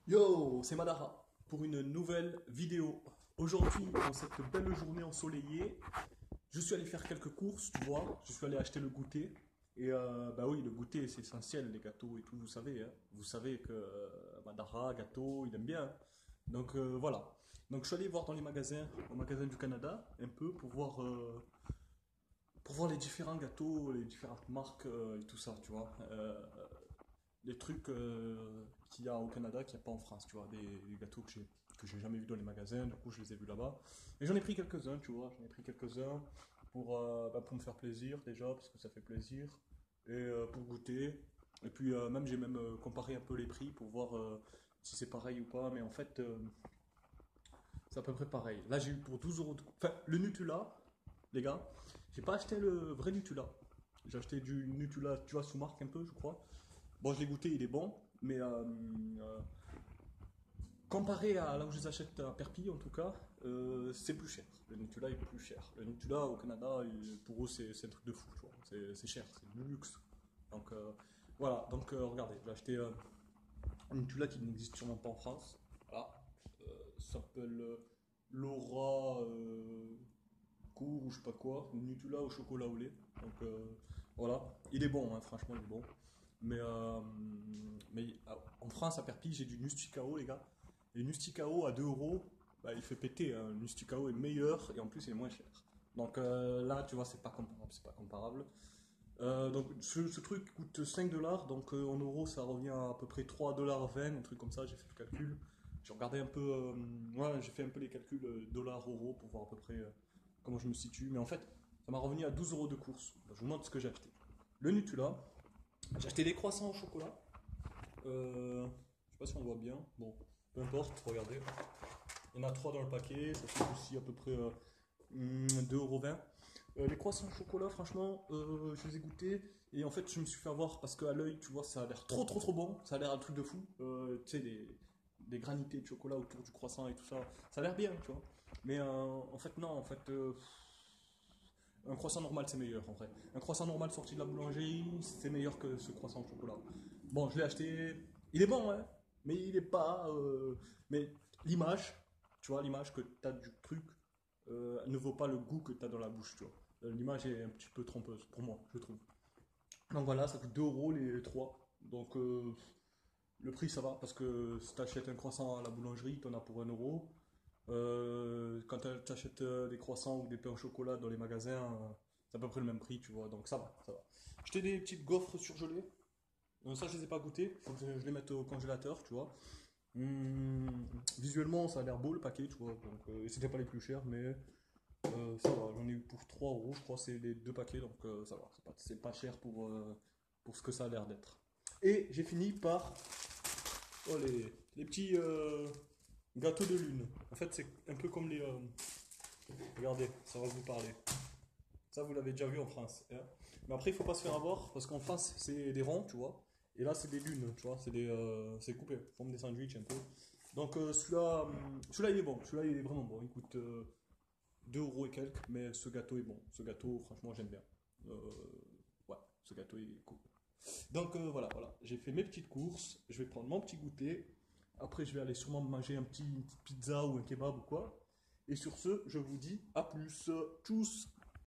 Yo, c'est Madara pour une nouvelle vidéo. Aujourd'hui, dans cette belle journée ensoleillée, je suis allé faire quelques courses, tu vois. Je suis allé acheter le goûter. Et bah oui, le goûter c'est essentiel, les gâteaux et tout, vous savez. Hein. Vous savez que Madara, gâteau, il aime bien. Hein. Donc voilà. Donc je suis allé voir dans les magasins, au magasin du Canada, un peu pour voir les différents gâteaux, les différentes marques et tout ça, tu vois. Les trucs qu'il y a au Canada qu'il n'y a pas en France, tu vois, des gâteaux que j'ai jamais vus dans les magasins, du coup je les ai vus là-bas. Et j'en ai pris quelques-uns, tu vois, j'en ai pris quelques-uns pour me faire plaisir déjà, parce que ça fait plaisir, et pour goûter. Et puis même j'ai même comparé un peu les prix pour voir si c'est pareil ou pas, mais en fait c'est à peu près pareil. Là j'ai eu pour 12 euros Enfin, le Nutella, les gars, j'ai pas acheté le vrai Nutella. J'ai acheté du Nutella, tu vois, sous marque un peu, je crois. Bon, je l'ai goûté, il est bon, mais comparé à là où je les achète à Perpignan, en tout cas, c'est plus cher. Le Nutella est plus cher. Le Nutella au Canada, pour eux, c'est un truc de fou, tu vois. C'est cher, c'est du luxe. Donc voilà, donc regardez, j'ai acheté un Nutella qui n'existe sûrement pas en France. Voilà. Ça s'appelle Laura Cour ou je sais pas quoi. Nutella au chocolat au lait. Donc voilà, il est bon, hein, franchement, il est bon. Mais, en France, à Perpignan, j'ai du Nusticao, les gars. Et Nusticao à 2 euros, bah, il fait péter. Hein. Nusticao est meilleur et en plus, il est moins cher. Donc là, tu vois, c'est pas comparable. C'est pas comparable. Donc ce truc coûte 5 dollars, donc en euros, ça revient à peu près 3,20 $, un truc comme ça. J'ai fait le calcul. J'ai regardé un peu, ouais, j'ai fait un peu les calculs dollars-euros pour voir à peu près comment je me situe. Mais en fait, ça m'a revenu à 12 euros de course. Je vous montre ce que j'ai acheté. Le Nutella, j'ai acheté des croissants au chocolat. Je sais pas si on voit bien. Bon, peu importe, regardez. Il y en a 3 dans le paquet, ça fait aussi à peu près 2,20 €. Les croissants au chocolat, franchement, je les ai goûtés et en fait, je me suis fait avoir parce qu'à l'œil, tu vois, ça a l'air trop trop trop bon. Ça a l'air un truc de fou. Tu sais, des granités de chocolat autour du croissant et tout ça. Ça a l'air bien, tu vois. Mais en fait, non, en fait, un croissant normal, c'est meilleur en vrai. Un croissant normal sorti de la boulangerie, c'est meilleur que ce croissant au chocolat. Bon, je l'ai acheté. Il est bon, hein, mais il est pas. Mais l'image, tu vois, l'image que tu as du truc ne vaut pas le goût que tu as dans la bouche, tu vois. L'image est un petit peu trompeuse pour moi, je trouve. Donc voilà, ça coûte 2 euros les 3. Donc le prix ça va parce que si tu achètes un croissant à la boulangerie, tu en as pour 1 euro. Quand tu achètes des croissants ou des pains au chocolat dans les magasins, c'est à peu près le même prix, tu vois. Donc ça va, ça va. J'étais des petites gaufres surgelées. Ça, je les ai pas goûtées. Faut que je les mette au congélateur, tu vois. Visuellement, ça a l'air beau le paquet, tu vois. Donc, et c'était pas les plus chers, mais ça va. J'en ai eu pour 3 euros, je crois, c'est les deux paquets, donc ça va. C'est pas cher pour ce que ça a l'air d'être. Et j'ai fini par les petits gâteaux de lune. En fait, c'est un peu comme les. Regardez, ça va vous parler. Ça, vous l'avez déjà vu en France. Hein. Mais après, il faut pas se faire avoir parce qu'en France, c'est des ronds, tu vois. Et là, c'est des lunes, tu vois. C'est coupé, forme des sandwichs un peu. Donc, celui-là, il est bon. Celui-là, il est vraiment bon. Il coûte 2 euros et quelques, mais ce gâteau est bon. Ce gâteau, franchement, j'aime bien. Euh, ouais, ce gâteau il est cool. Donc, voilà, voilà. J'ai fait mes petites courses. Je vais prendre mon petit goûter. Après, je vais aller sûrement manger une petite pizza ou un kebab ou quoi. Et sur ce, je vous dis à plus. Tchuss!